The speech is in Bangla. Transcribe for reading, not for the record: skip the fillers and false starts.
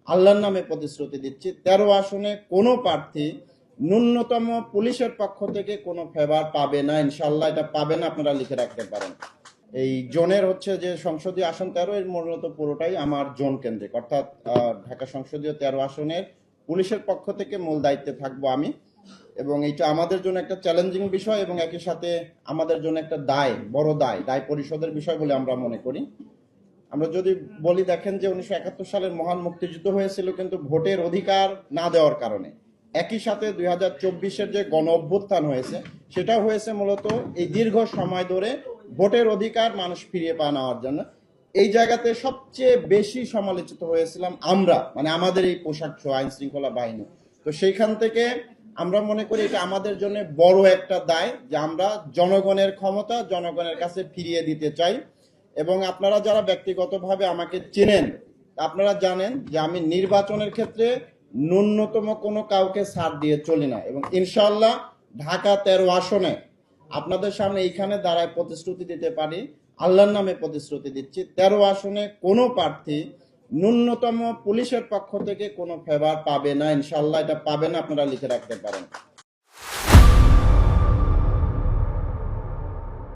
আল্লাহর নামে প্রতিশ্রুতি দিচ্ছি 13 আসনে কোনো প্রার্থী ন্যূনতম পুলিশের পক্ষ থেকে কোনো ফেভার পাবে না, ইনশাল্লাহ এটা পাবে না, আপনারা লিখে রাখতে পারেন। এই জোনের হচ্ছে যে সংসদীয় আসন 13 এর মূলত পুরোটাই আমার জোন কেন্দ্রিক, অর্থাৎ ঢাকা সংসদীয় 13 আসনের পুলিশের পক্ষ থেকে মূল দায়িত্বে থাকবো আমি। এবং এটা আমাদের জন্য একটা চ্যালেঞ্জিং বিষয় এবং একই সাথে আমাদের জন্য একটা দায়, বড় দায় পরিশোধের বিষয় বলে আমরা মনে করি। আমরা যদি বলি, দেখেন যে 1971 সালের মহান মুক্তিযুদ্ধ হয়েছিল কিন্তু ভোটের অধিকার না দেওয়ার কারণে। একই সাথে 2024-এর যে গণ অভ্যুত্থান হয়েছে সেটা হয়েছে মূলত এই দীর্ঘ সময় ধরে ভোটের অধিকার মানুষ ফিরিয়ে নেওয়ার জন্য। এই জায়গাতে সবচেয়ে বেশি সমালোচিত হয়েছিলাম আমরা, মানে আমাদের এই পোশাক ছো আইন শৃঙ্খলা বাহিনী। তো সেইখান থেকে আমরা মনে করি এটা আমাদের জন্য বড় একটা দায় যে আমরা জনগণের ক্ষমতা জনগণের কাছে ফিরিয়ে দিতে চাই। এবং আপনারা যারা ব্যক্তিগতভাবে আমাকে চেনেন আপনারা জানেন যে আমি নির্বাচনের ক্ষেত্রে ন্যূনতম কোনো কাউকে ছাড় দিয়ে চলি না। এবং ইনশাল্লাহ ঢাকা 13 আসনে আপনাদের সামনে এইখানে দাঁড়ায় প্রতিশ্রুতি দিতে পারি, আল্লাহর নামে প্রতিশ্রুতি দিচ্ছি 13 আসনে কোনো প্রার্থী ন্যূনতম পুলিশের পক্ষ থেকে কোনো ফেভার পাবে না, ইনশাল্লাহ এটা পাবে না, আপনারা লিখে রাখতে পারেন।